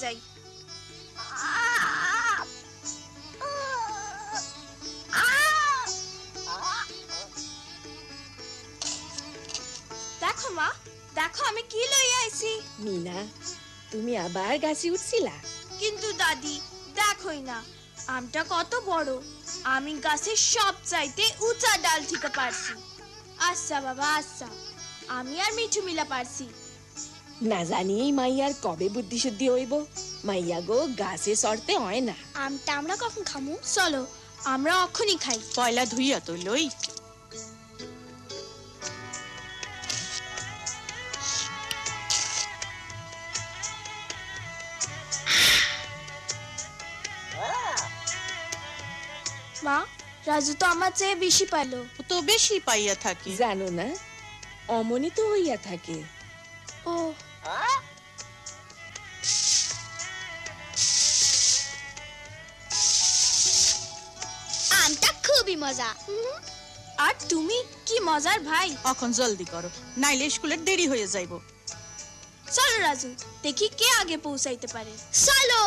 যাই। দেখো মা, দেখো আমি কি লইয়া আইছি। মিনা, তুমি আবার গাছে উঠছিলা? কিন্তু দাদি দেখোই না আমটা কত বড়, আমি গাছের সব চাইতে উঁচা ডাল থেকে পারছি। আচ্ছা বাবা আচ্ছা, আমি আর মিঠু মিলা পারছি। না জানি এই মাইয়ার কবে বুদ্ধি শুদ্ধি হইব। মাইয়া গো, গাছে চড়তে হয় না। আমটা আমরা কখন খামু? চলো আমরা অখনই খাই। পয়লা ধুইয়া তো লই। মা, রাজু তো আমার চেয়ে বেশি পাইলো। ও তো বেশি পাইয়া থাকে। জানো না, অমনি তো হইয়া থাকে। ও আমটা খুবই মজা। আর তুমি কি মজার ভাই। এখন জলদি করো, নাইলে স্কুলের দেরি হয়ে যাইব। চলো রাজু, দেখি কে আগে পৌঁছাইতে পারে। চলো।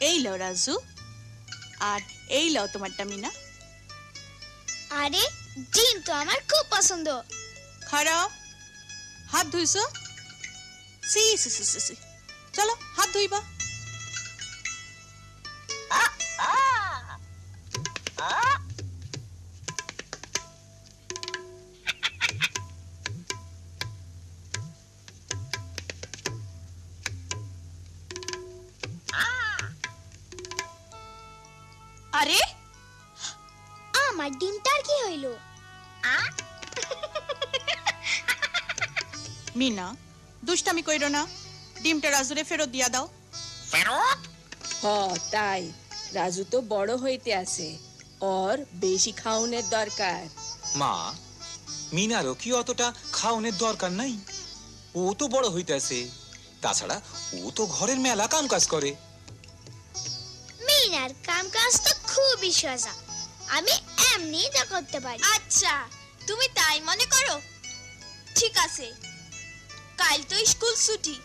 এই লও রাজু, আর এই লও তোমারটা মিনা। আরে ডিম তো আমার খুব পছন্দ। খারাপ, হাত ধুইছো? সি সি সি সি সি। চলো হাত ধুইবা। আরে আমার ডিমটার কি হইলো? মিনা, দুষ্টামি কইরো না, ডিমটা রাজুরে ফেরত দিয়া দাও। হ তাই, রাজু তো বড় হইতে আছে, ওর বেশি খাওনের দরকার। মা, মিনারও কি অতটা খাওনের দরকার নাই? ও তো বড় হইতেছে, তাছাড়া ও তো ঘরের মেলা কাম কাজ করে। মিনার কাম কাজ তো খুবই সোজা, আমি এমনি তা করতে পারি। আচ্ছা তুমি তাই মনে করো, ঠিক আছে। কাল তো স্কুল ছুটি,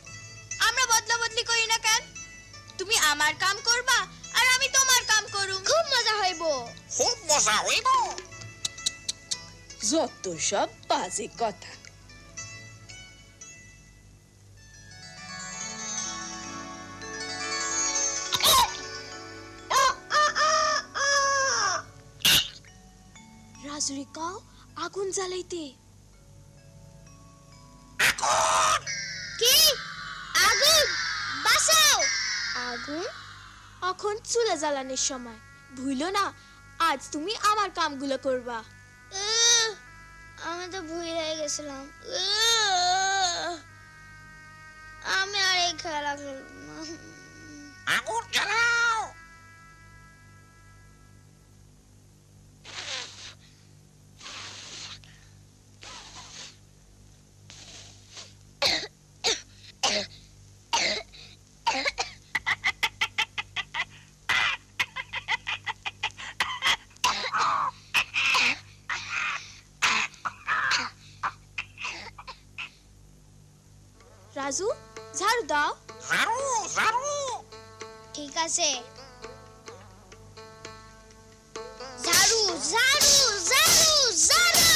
আমরা বদলা বদলি করি না কেন? তুমি আমার কাম করবা আর আমি তোমার কাম করুম। খুব মজা হইব। খুব মজা হইব। যত সব বাজে কথা। রাজুরি কাও আগুন জ্বালাইতে। কি আগুন? বাঁচাও! আগুন এখন চুলা জ্বালানোর সময়, ভুলো না আজ তুমি আমার কামগুলো করবা। আমি তো ভুল হয়ে গেছিলাম। আমি আর এই খেলা খেলব না। আগুন জ্বালাও। রাজু ঝাড়ু দাও। ঝাড়ু ঝাড়ু। ঠিক আছে। ঝাড়ু ঝাড়ু ঝাড়ু ঝাড়ু।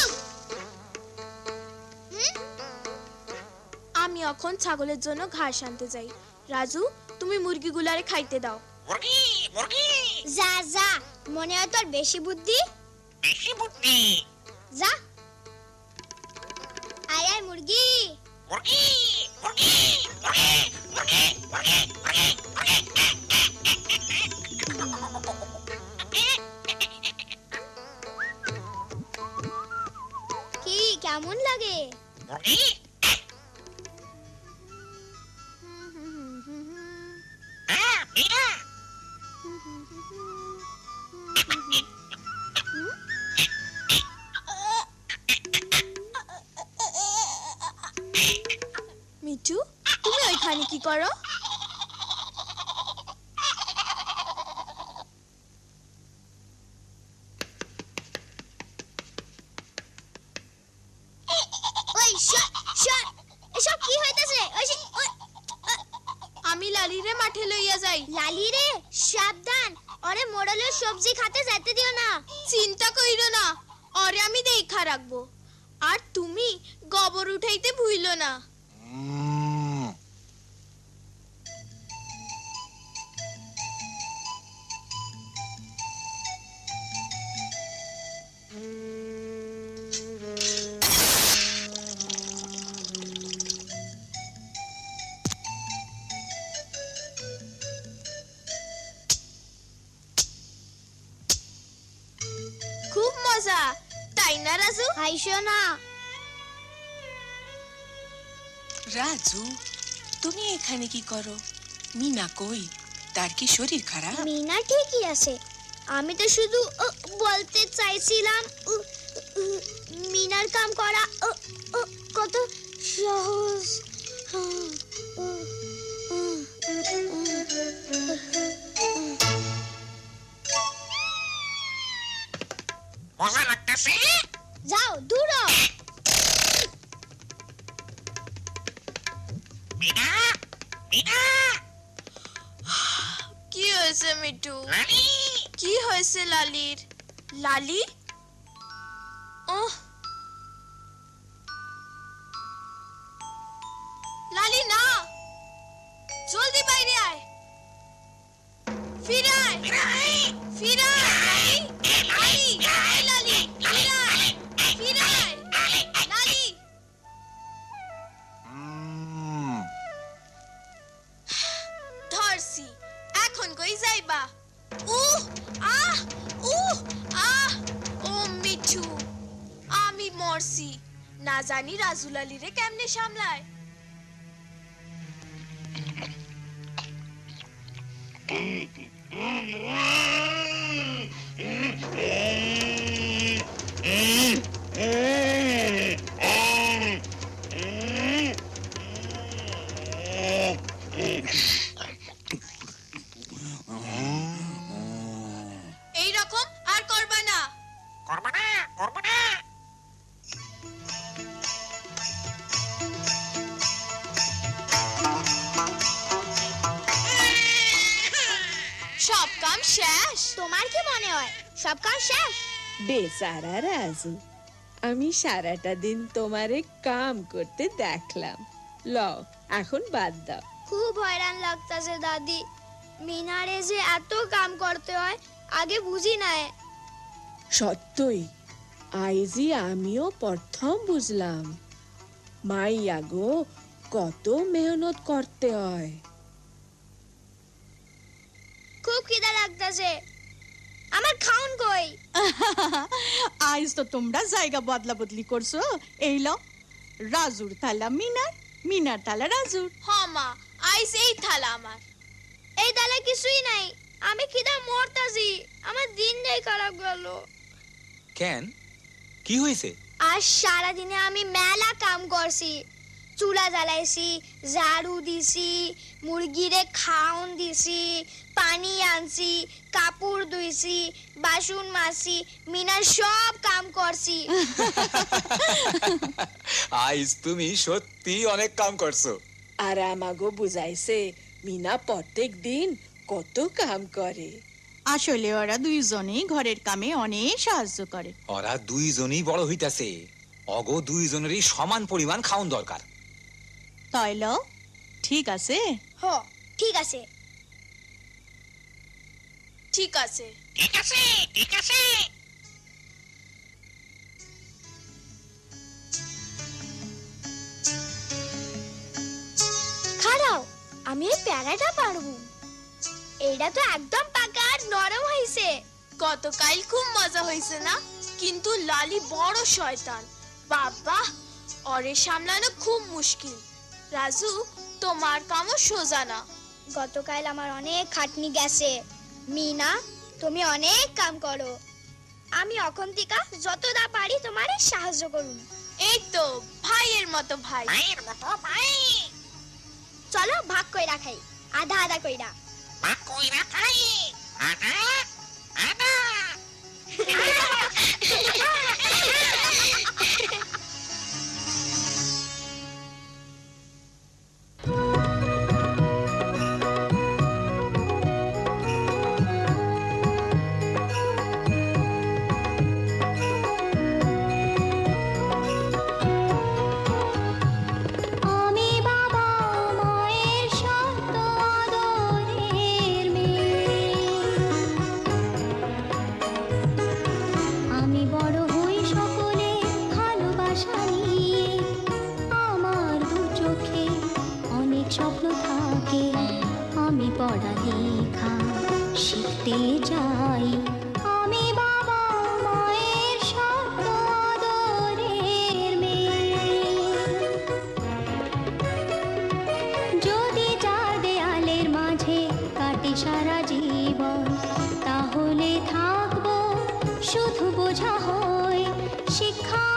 আমি এখন ছাগলের জন্য ঘাস আনতে যাই। রাজু তুমি মুরগিগুলারে খাইতে দাও। মুরগি মুরগি। যা যা, মনে হয় তোর বেশি বুদ্ধি। বেশি বুদ্ধি। যা। আয় আয় মুরগি। মুরগি মুরগি মুরগি মুরগি মুরগি মুরগি কি কেমন লাগে? মুরগি। মিনা। মিঠু তুমি ওইখানে কি করো? এসব কি হইতাছে? আমি লালিরে মাঠে লইয়া যাই। লালি রে, সাবধান, ওরে মোড়লের সবজি খাতে যেতে দিও না। চিন্তা কইরো না, ওরে আমি দেখা রাখবো। আর তুমি গোবর উঠাইতে ভুইলো না। খুব মজা, তাই না রাজু? হাইশো না। রাজু, তুমি এখানে কি করো? মিনা কই? তার কি শরীর খারাপ? মিনা ঠিকই আছে। আমি তো শুধু বলতে চাইছিলাম মিনার কাম করা কত সহজ। মজা লাগতেছে? যাও দূর হ। মিনা, মিনা, কি হয়েছে মিঠু? লালি, কি হয়েছে লালির? লালি? ওহ, লালি না, জলদি বাইরে আয়। ফিরে আয়, ফিরে আয় লালি, লালি, লালি, ফিরে আয়, ফিরে আয় লালি। ধরছি, এখন কই যাইবা? আহ, আহ, ও মিঠু, আমি মরছি। না জানি রাজু লালিরে কেমনে সামলায়। এই রকম আর করবা না। করবো না, করবো না। সব কাম শেষ? তোমার কি মনে হয় সব কাম শেষ? বেচারা রাজু, আমি সারাটা দিন তোমারে কাম করতে দেখলাম। লও, এখন বাদ দাও। খুব হয়রান লাগতাছে দাদি। মিনারে যে এত কাম করতে হয় আগে বুঝি নাই। সত্যই, আইজি আমিও প্রথম বুঝলাম। মাইয়া গো, কত মেহনত করতে হয়। খুব খিদা লাগতাছে, আমার খাউন কই? আজ তো তোমরা জায়গা বদলা বদলি করছো। এই লো, রাজুর থালা মিনার, মিনার থালা রাজুর। হ্যাঁ মা, আইস এই থালা আমার। এই থালা কিছুই নাই, আমি খিদা মরতাছি। আমার দিনটাই খারাপ গেল। কেন, কি হয়েছে? আজ সারা দিনে আমি মেলা কাম করছি। চুলা জ্বালাইছি, ঝাড়ু দিছি, মুরগিরে খাওন দিছি, পানি আনছি, কাপড় ধুইছি, বাসন মাজছি, মিনার সব কাম করছি। আইস তুমি সত্যি অনেক কাম করছো। আর আমাগো বুঝাইছে মিনা প্রত্যেক দিন কত কাম করে। আসলে ওরা দুইজনেই ঘরের কামে অনেক সাহায্য করে। ওরা দুইজনই বড় হইতাছে, অগ দুইজনেরই সমান পরিমাণ খাওন দরকার। তাই লো, ঠিক আছে? হ, ঠিক আছে, ঠিক আছে। ঠিক আছে, ঠিক আছে। খাড়াও, আমি এই প্যারাটা পারবো। এইটা তো একদম পাকা আর নরম হইছে। গতকাল খুব মজা হইছে না? কিন্তু লালি বড় শয়তান। বাবা, ওরে সামলানো খুব মুশকিল। রাজু, তোমার কামও সোজা না। গতকাল আমার অনেক খাটনি গেছে। মিনা, তুমি অনেক কাম করো। আমি এখন থেকে যতটা পারি তোমারে সাহায্য করুন। এই তো ভাইয়ের মতো ভাই। ভাইয়ের মতো ভাই। চলো ভাগ কইরা খাই, আধা আধা কইরা। মা কইরা খাই। আদা, আদা। সারা জীবন, তাহলে থাকবো শুধু বোঝা হয়ে। শিক্ষা